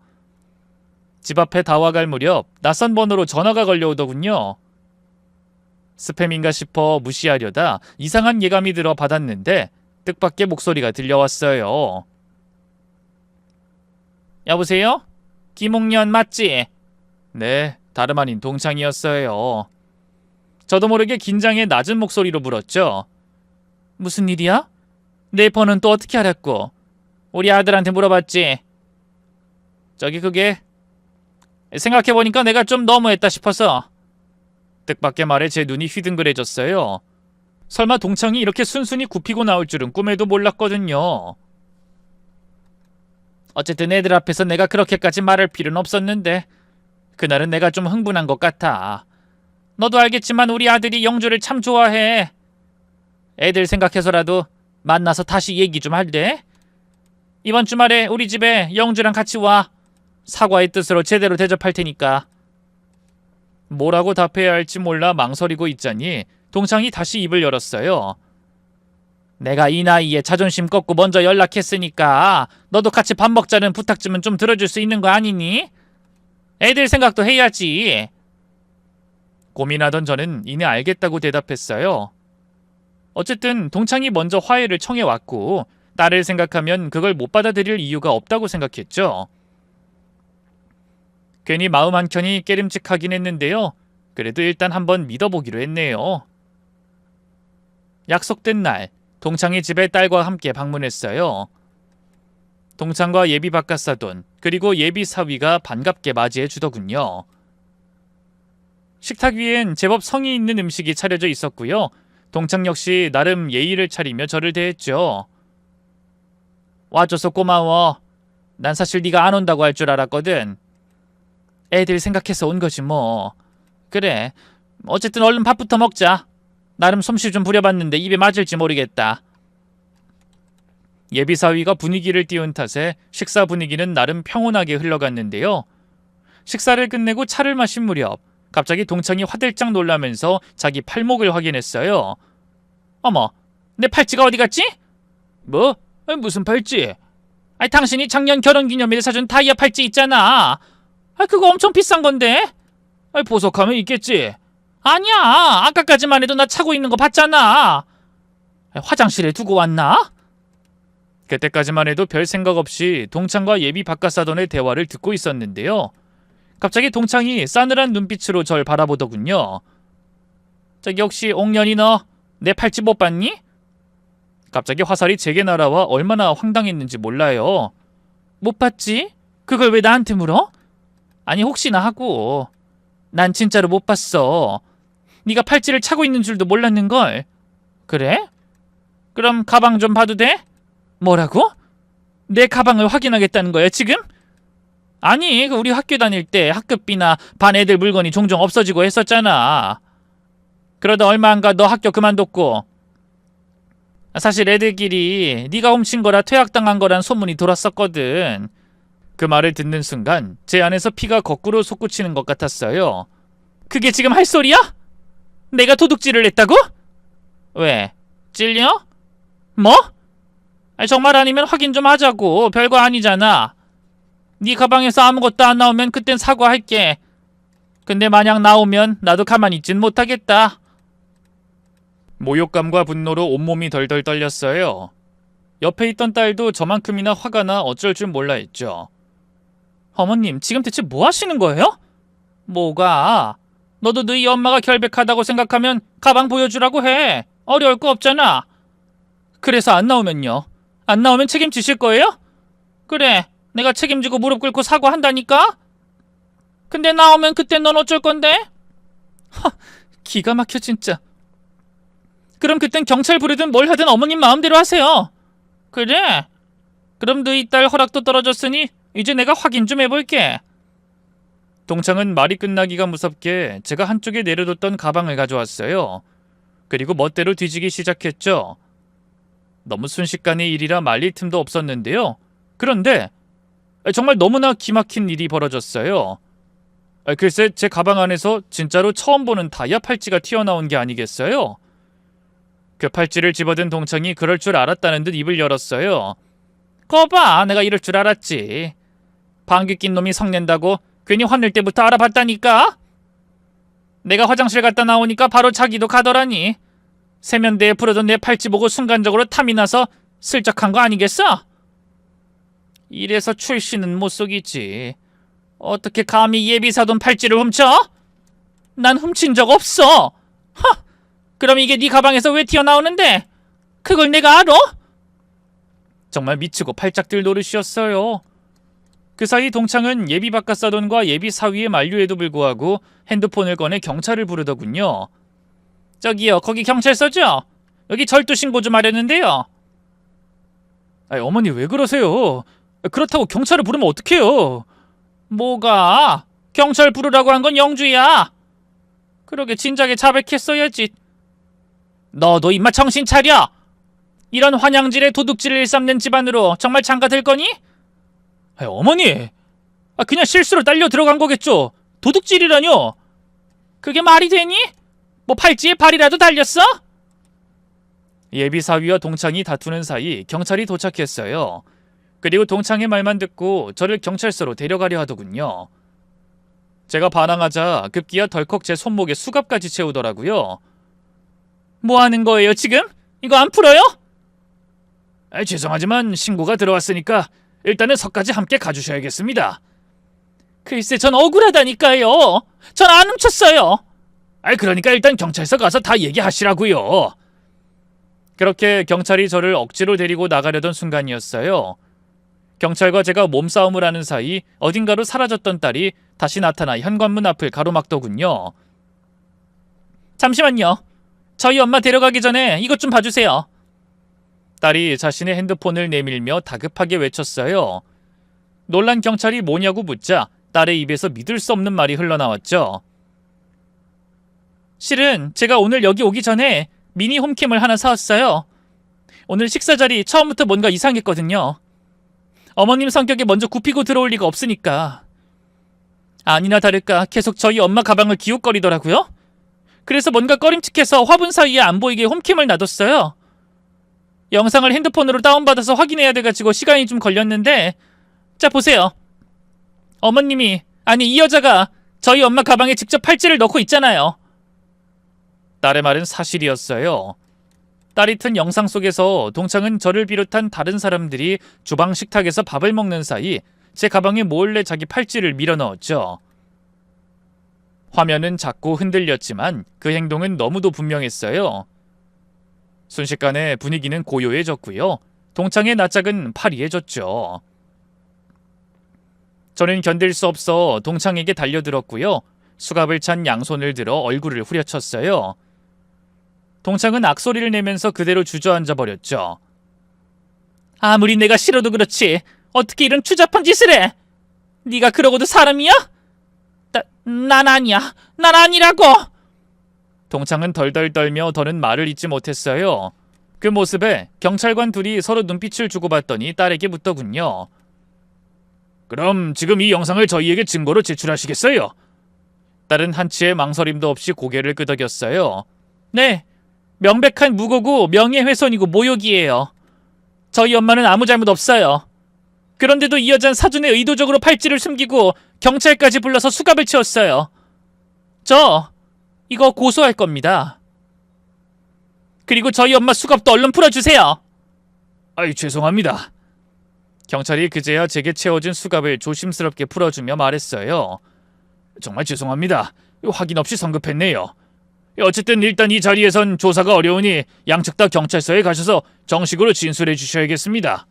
Speaker 1: 집 앞에 다와갈 무렵 낯선 번호로 전화가 걸려오더군요. 스팸인가 싶어 무시하려다 이상한 예감이 들어 받았는데 뜻밖의 목소리가 들려왔어요. 여보세요? 김옥년 맞지? 네, 다름 아닌 동창이었어요. 저도 모르게 긴장해 낮은 목소리로 물었죠. 무슨 일이야? 내 번호는 또 어떻게 알았고? 우리 아들한테 물어봤지. 저기 그게 생각해보니까 내가 좀 너무했다 싶어서. 뜻밖의 말에 제 눈이 휘둥그레졌어요. 설마 동창이 이렇게 순순히 굽히고 나올 줄은 꿈에도 몰랐거든요. 어쨌든 애들 앞에서 내가 그렇게까지 말할 필요는 없었는데 그날은 내가 좀 흥분한 것 같아. 너도 알겠지만 우리 아들이 영주를 참 좋아해. 애들 생각해서라도 만나서 다시 얘기 좀 할래? 이번 주말에 우리 집에 영주랑 같이 와. 사과의 뜻으로 제대로 대접할 테니까. 뭐라고 답해야 할지 몰라 망설이고 있자니 동창이 다시 입을 열었어요. 내가 이 나이에 자존심 꺾고 먼저 연락했으니까 너도 같이 밥 먹자는 부탁 좀 들어줄 수 있는 거 아니니? 애들 생각도 해야지. 고민하던 저는 이내 알겠다고 대답했어요. 어쨌든 동창이 먼저 화해를 청해왔고 딸을 생각하면 그걸 못 받아들일 이유가 없다고 생각했죠. 괜히 마음 한켠이 깨림칙하긴 했는데요. 그래도 일단 한번 믿어보기로 했네요. 약속된 날, 동창이 집에 딸과 함께 방문했어요. 동창과 예비 바깥사돈, 그리고 예비 사위가 반갑게 맞이해 주더군요. 식탁 위엔 제법 성의 있는 음식이 차려져 있었고요. 동창 역시 나름 예의를 차리며 저를 대했죠. 와줘서 고마워. 난 사실 네가 안 온다고 할 줄 알았거든. 애들 생각해서 온 거지 뭐. 그래, 어쨌든 얼른 밥부터 먹자. 나름 솜씨 좀 부려봤는데 입에 맞을지 모르겠다. 예비사위가 분위기를 띄운 탓에 식사 분위기는 나름 평온하게 흘러갔는데요. 식사를 끝내고 차를 마신 무렵 갑자기 동창이 화들짝 놀라면서 자기 팔목을 확인했어요. 어머, 내 팔찌가 어디 갔지? 뭐? 무슨 팔찌? 아니, 당신이 작년 결혼기념일에 사준 다이아 팔찌 있잖아. 그거 엄청 비싼 건데? 보석하면 있겠지. 아니야, 아까까지만 해도 나 차고 있는 거 봤잖아. 화장실에 두고 왔나? 그때까지만 해도 별 생각 없이 동창과 예비 바깥사돈의 대화를 듣고 있었는데요. 갑자기 동창이 싸늘한 눈빛으로 절 바라보더군요. 저기 혹시 옥년이 너 내 팔찌 못 봤니? 갑자기 화살이 제게 날아와 얼마나 황당했는지 몰라요. 못 봤지? 그걸 왜 나한테 물어? 아니 혹시나 하고. 난 진짜로 못 봤어. 네가 팔찌를 차고 있는 줄도 몰랐는걸. 그래? 그럼 가방 좀 봐도 돼? 뭐라고? 내 가방을 확인하겠다는 거야 지금? 아니, 우리 학교 다닐 때 학급비나 반 애들 물건이 종종 없어지고 했었잖아. 그러다 얼마 안 가 너 학교 그만뒀고. 사실 애들끼리 네가 훔친 거라 퇴학당한 거란 소문이 돌았었거든. 그 말을 듣는 순간 제 안에서 피가 거꾸로 솟구치는 것 같았어요. 그게 지금 할 소리야? 내가 도둑질을 했다고? 왜? 찔려? 뭐? 정말 아니면 확인 좀 하자고. 별거 아니잖아. 네 가방에서 아무것도 안 나오면 그땐 사과할게. 근데 만약 나오면 나도 가만히 있진 못하겠다. 모욕감과 분노로 온몸이 덜덜 떨렸어요. 옆에 있던 딸도 저만큼이나 화가 나 어쩔 줄 몰라 했죠. 어머님, 지금 대체 뭐 하시는 거예요? 뭐가? 너도 너희 엄마가 결백하다고 생각하면 가방 보여주라고 해. 어려울 거 없잖아. 그래서 안 나오면요? 안 나오면 책임지실 거예요? 그래, 내가 책임지고 무릎 꿇고 사과한다니까? 근데 나오면 그때 넌 어쩔 건데? 기가 막혀 진짜. 그럼 그땐 경찰 부르든 뭘 하든 어머님 마음대로 하세요. 그래? 그럼 너희 딸 허락도 떨어졌으니 이제 내가 확인 좀 해볼게. 동창은 말이 끝나기가 무섭게 제가 한쪽에 내려뒀던 가방을 가져왔어요. 그리고 멋대로 뒤지기 시작했죠. 너무 순식간의 일이라 말릴 틈도 없었는데요. 그런데 정말 너무나 기막힌 일이 벌어졌어요. 글쎄 제 가방 안에서 진짜로 처음 보는 다이아 팔찌가 튀어나온 게 아니겠어요? 그 팔찌를 집어든 동창이 그럴 줄 알았다는 듯 입을 열었어요. 거봐, 내가 이럴 줄 알았지. 방귀 낀 놈이 성낸다고 괜히 화낼 때부터 알아봤다니까? 내가 화장실 갔다 나오니까 바로 자기도 가더라니. 세면대에 풀어둔 내 팔찌 보고 순간적으로 탐이 나서 슬쩍 한 거 아니겠어? 이래서 출신은 못 속이지. 어떻게 감히 예비사돈 팔찌를 훔쳐? 난 훔친 적 없어. 그럼 이게 네 가방에서 왜 튀어나오는데? 그걸 내가 알아? 정말 미치고 팔짝들 노릇이었어요. 그 사이 동창은 예비 바깥사돈과 예비 사위의 만류에도 불구하고 핸드폰을 꺼내 경찰을 부르더군요. 저기요, 거기 경찰서죠? 여기 절도 신고 좀 하려는데요. 어머니 왜 그러세요? 그렇다고 경찰을 부르면 어떡해요? 뭐가? 경찰 부르라고 한 건 영주야. 그러게 진작에 자백했어야지. 너도 임마 정신 차려. 이런 환양질에 도둑질을 일삼는 집안으로 정말 장가들 거니? 어머니, 그냥 실수로 딸려 들어간 거겠죠. 도둑질이라뇨. 그게 말이 되니? 뭐 팔찌에 발이라도 달렸어? 예비사위와 동창이 다투는 사이 경찰이 도착했어요. 그리고 동창의 말만 듣고 저를 경찰서로 데려가려 하더군요. 제가 반항하자 급기야 덜컥 제 손목에 수갑까지 채우더라고요. 뭐 하는 거예요 지금? 이거 안 풀어요? 죄송하지만 신고가 들어왔으니까 일단은 서까지 함께 가주셔야겠습니다. 글쎄 전 억울하다니까요. 전 안 훔쳤어요. 그러니까 일단 경찰서 가서 다 얘기하시라고요. 그렇게 경찰이 저를 억지로 데리고 나가려던 순간이었어요. 경찰과 제가 몸싸움을 하는 사이 어딘가로 사라졌던 딸이 다시 나타나 현관문 앞을 가로막더군요. 잠시만요. 저희 엄마 데려가기 전에 이것 좀 봐주세요. 딸이 자신의 핸드폰을 내밀며 다급하게 외쳤어요. 놀란 경찰이 뭐냐고 묻자 딸의 입에서 믿을 수 없는 말이 흘러나왔죠. 실은 제가 오늘 여기 오기 전에 미니 홈캠을 하나 사왔어요. 오늘 식사 자리 처음부터 뭔가 이상했거든요. 어머님 성격에 먼저 굽히고 들어올 리가 없으니까. 아니나 다를까 계속 저희 엄마 가방을 기웃거리더라고요. 그래서 뭔가 꺼림칙해서 화분 사이에 안 보이게 홈캠을 놔뒀어요. 영상을 핸드폰으로 다운받아서 확인해야 돼가지고 시간이 좀 걸렸는데, 자 보세요. 어머님이, 아니 이 여자가 저희 엄마 가방에 직접 팔찌를 넣고 있잖아요. 딸의 말은 사실이었어요. 딸이 튼 영상 속에서 동창은 저를 비롯한 다른 사람들이 주방 식탁에서 밥을 먹는 사이 제 가방에 몰래 자기 팔찌를 밀어넣었죠. 화면은 자꾸 흔들렸지만 그 행동은 너무도 분명했어요. 순식간에 분위기는 고요해졌고요. 동창의 낯짝은 파리해졌죠. 저는 견딜 수 없어 동창에게 달려들었고요. 수갑을 찬 양손을 들어 얼굴을 후려쳤어요. 동창은 악소리를 내면서 그대로 주저앉아 버렸죠. 아무리 내가 싫어도 그렇지 어떻게 이런 추잡한 짓을 해? 네가 그러고도 사람이야? 난 아니야. 난 아니라고. 동창은 덜덜 떨며 더는 말을 잇지 못했어요. 그 모습에 경찰관 둘이 서로 눈빛을 주고받더니 딸에게 묻더군요. 그럼 지금 이 영상을 저희에게 증거로 제출하시겠어요? 딸은 한치의 망설임도 없이 고개를 끄덕였어요. 네, 명백한 무고고 명예훼손이고 모욕이에요. 저희 엄마는 아무 잘못 없어요. 그런데도 이 여자는 사전에 의도적으로 팔찌를 숨기고 경찰까지 불러서 수갑을 채웠어요. 저 이거 고소할 겁니다. 그리고 저희 엄마 수갑도 얼른 풀어주세요. 아이 죄송합니다. 경찰이 그제야 제게 채워진 수갑을 조심스럽게 풀어주며 말했어요. 정말 죄송합니다. 확인 없이 성급했네요. 어쨌든 일단 이 자리에선 조사가 어려우니 양측 다 경찰서에 가셔서 정식으로 진술해 주셔야겠습니다.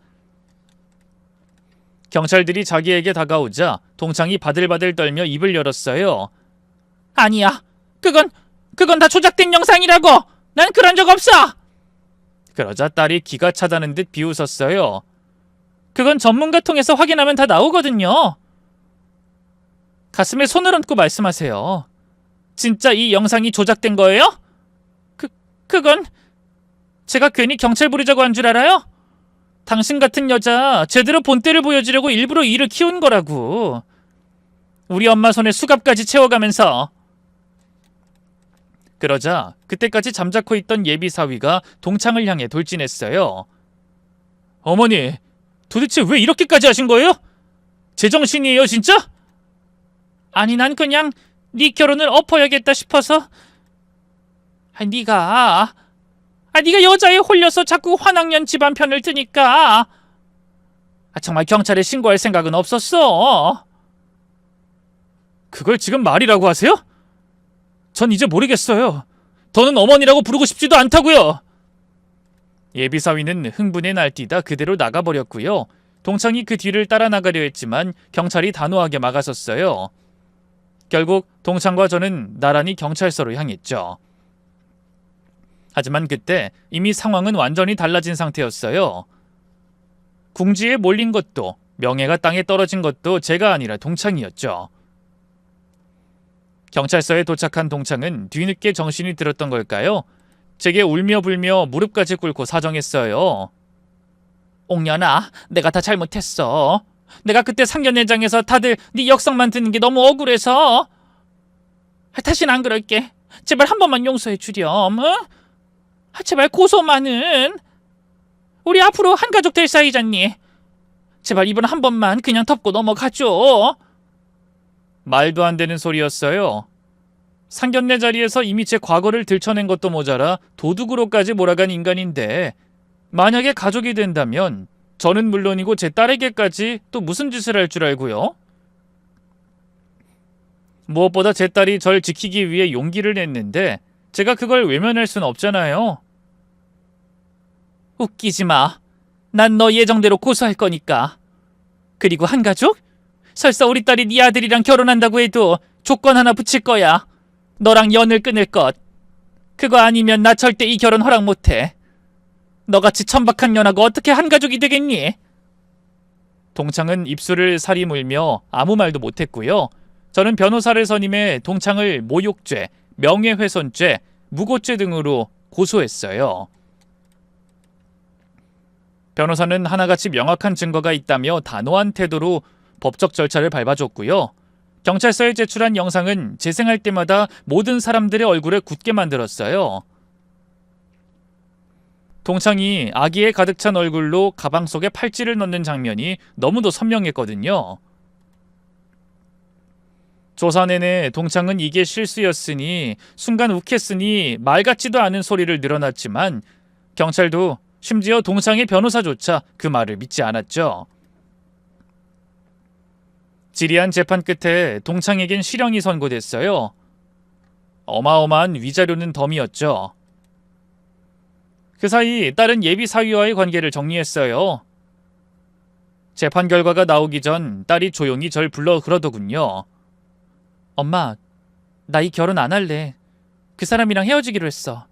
Speaker 1: 경찰들이 자기에게 다가오자 동창이 바들바들 떨며 입을 열었어요. 아니야. 그건 다 조작된 영상이라고. 난 그런 적 없어. 그러자 딸이 기가 차다는 듯 비웃었어요. 그건 전문가 통해서 확인하면 다 나오거든요. 가슴에 손을 얹고 말씀하세요. 진짜 이 영상이 조작된 거예요? 그건 제가 괜히 경찰 부르자고 한 줄 알아요? 당신 같은 여자 제대로 본때를 보여주려고 일부러 일을 키운 거라고. 우리 엄마 손에 수갑까지 채워가면서. 그러자 그때까지 잠자코 있던 예비 사위가 동창을 향해 돌진했어요. 어머니, 도대체 왜 이렇게까지 하신 거예요? 제정신이에요 진짜? 아니 난 그냥 네 결혼을 엎어야겠다 싶어서. 네가 여자에 홀려서 자꾸 환학년 집안 편을 드니까. 정말 경찰에 신고할 생각은 없었어. 그걸 지금 말이라고 하세요? 전 이제 모르겠어요. 더는 어머니라고 부르고 싶지도 않다고요. 예비사위는 흥분에 날뛰다 그대로 나가버렸고요. 동창이 그 뒤를 따라 나가려 했지만 경찰이 단호하게 막아섰어요. 결국 동창과 저는 나란히 경찰서로 향했죠. 하지만 그때 이미 상황은 완전히 달라진 상태였어요. 궁지에 몰린 것도 명예가 땅에 떨어진 것도 제가 아니라 동창이었죠. 경찰서에 도착한 동창은 뒤늦게 정신이 들었던 걸까요? 제게 울며 불며 무릎까지 꿇고 사정했어요. 옥년아, 내가 다 잘못했어. 내가 그때 상견례장에서 다들 네 역성만 듣는 게 너무 억울해서. 다시는 안 그럴게. 제발 한 번만 용서해 주렴. 제발 고소만은. 우리 앞으로 한 가족 될 사이잖니. 제발 이번 한 번만 그냥 덮고 넘어가줘. 말도 안 되는 소리였어요. 상견례 자리에서 이미 제 과거를 들춰낸 것도 모자라 도둑으로까지 몰아간 인간인데 만약에 가족이 된다면 저는 물론이고 제 딸에게까지 또 무슨 짓을 할 줄 알고요? 무엇보다 제 딸이 절 지키기 위해 용기를 냈는데 제가 그걸 외면할 순 없잖아요. 웃기지 마. 난 너 예정대로 고소할 거니까. 그리고 한 가족? 설사 우리 딸이 네 아들이랑 결혼한다고 해도 조건 하나 붙일 거야. 너랑 연을 끊을 것. 그거 아니면 나 절대 이 결혼 허락 못해. 너같이 천박한 년하고 어떻게 한 가족이 되겠니? 동창은 입술을 살이 물며 아무 말도 못했고요. 저는 변호사를 선임해 동창을 모욕죄, 명예훼손죄, 무고죄 등으로 고소했어요. 변호사는 하나같이 명확한 증거가 있다며 단호한 태도로 법적 절차를 밟아줬고요. 경찰서에 제출한 영상은 재생할 때마다 모든 사람들의 얼굴을 굳게 만들었어요. 동창이 아기에 가득 찬 얼굴로 가방 속에 팔찌를 넣는 장면이 너무도 선명했거든요. 조사 내내 동창은 이게 실수였으니 순간 욱했으니 말 같지도 않은 소리를 늘어놨지만 경찰도 심지어 동창의 변호사조차 그 말을 믿지 않았죠. 지리한 재판 끝에 동창에겐 실형이 선고됐어요. 어마어마한 위자료는 덤이었죠. 그 사이 딸은 예비 사위와의 관계를 정리했어요. 재판 결과가 나오기 전 딸이 조용히 절 불러 그러더군요. 엄마, 나 이 결혼 안 할래. 그 사람이랑 헤어지기로 했어.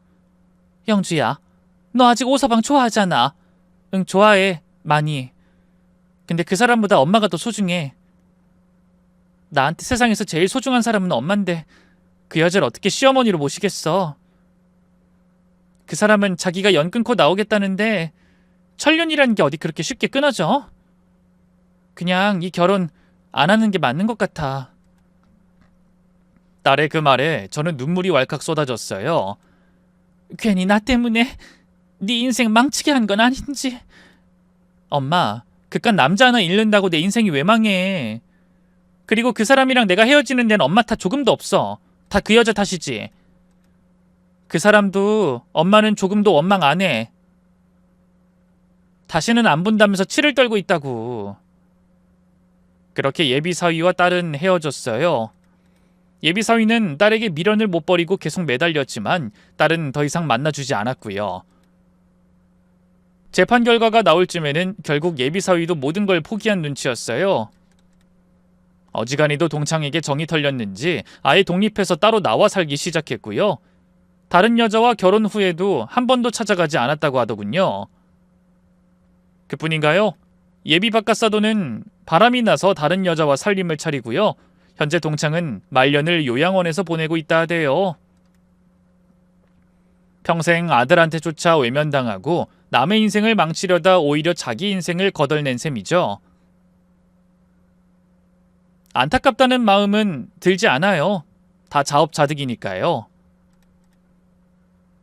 Speaker 1: 영주야, 너 아직 오서방 좋아하잖아. 응, 좋아해. 많이. 근데 그 사람보다 엄마가 더 소중해. 나한테 세상에서 제일 소중한 사람은 엄만데 그 여자를 어떻게 시어머니로 모시겠어. 그 사람은 자기가 연 끊고 나오겠다는데 천륜이라는 게 어디 그렇게 쉽게 끊어져? 그냥 이 결혼 안 하는 게 맞는 것 같아. 딸의 그 말에 저는 눈물이 왈칵 쏟아졌어요. 괜히 나 때문에 네 인생 망치게 한 건 아닌지. 엄마, 그깟 남자 하나 잃는다고 내 인생이 왜 망해. 그리고 그 사람이랑 내가 헤어지는 데는 엄마 탓 조금도 없어. 다 그 여자 탓이지. 그 사람도 엄마는 조금도 원망 안 해. 다시는 안 본다면서 치를 떨고 있다고. 그렇게 예비 사위와 딸은 헤어졌어요. 예비 사위는 딸에게 미련을 못 버리고 계속 매달렸지만 딸은 더 이상 만나주지 않았고요. 재판 결과가 나올 쯤에는 결국 예비 사위도 모든 걸 포기한 눈치였어요. 어지간히도 동창에게 정이 털렸는지 아예 독립해서 따로 나와 살기 시작했고요. 다른 여자와 결혼 후에도 한 번도 찾아가지 않았다고 하더군요. 그뿐인가요? 예비 바깥사도는 바람이 나서 다른 여자와 살림을 차리고요. 현재 동창은 말년을 요양원에서 보내고 있다 하대요. 평생 아들한테조차 외면당하고 남의 인생을 망치려다 오히려 자기 인생을 거덜낸 셈이죠. 안타깝다는 마음은 들지 않아요. 다 자업자득이니까요.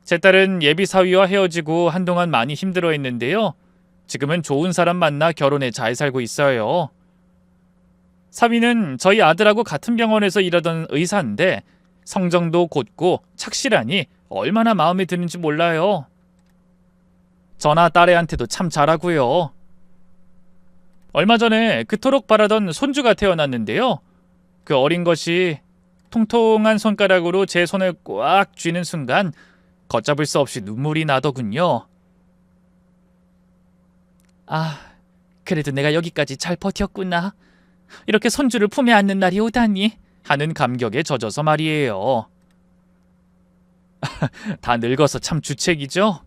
Speaker 1: 제 딸은 예비 사위와 헤어지고 한동안 많이 힘들어했는데요. 지금은 좋은 사람 만나 결혼해 잘 살고 있어요. 사위는 저희 아들하고 같은 병원에서 일하던 의사인데 성정도 곧고 착실하니 얼마나 마음에 드는지 몰라요. 저나 딸애한테도 참 잘하고요. 얼마 전에 그토록 바라던 손주가 태어났는데요. 그 어린 것이 통통한 손가락으로 제 손을 꽉 쥐는 순간 걷잡을 수 없이 눈물이 나더군요. 아, 그래도 내가 여기까지 잘 버텼구나. 이렇게 손주를 품에 안는 날이 오다니 하는 감격에 젖어서 말이에요. 다 늙어서 참 주책이죠?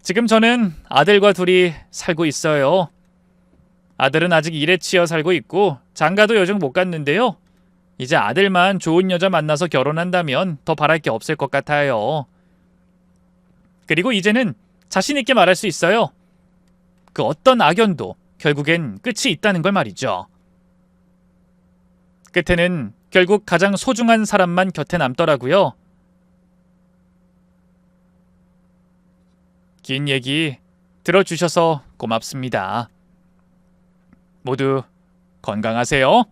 Speaker 1: 지금 저는 아들과 둘이 살고 있어요. 아들은 아직 일에 치여 살고 있고 장가도 요즘 못 갔는데요. 이제 아들만 좋은 여자 만나서 결혼한다면 더 바랄 게 없을 것 같아요. 그리고 이제는 자신 있게 말할 수 있어요. 그 어떤 악연도 결국엔 끝이 있다는 걸 말이죠. 끝에는 결국 가장 소중한 사람만 곁에 남더라고요. 긴 얘기 들어주셔서 고맙습니다. 모두 건강하세요.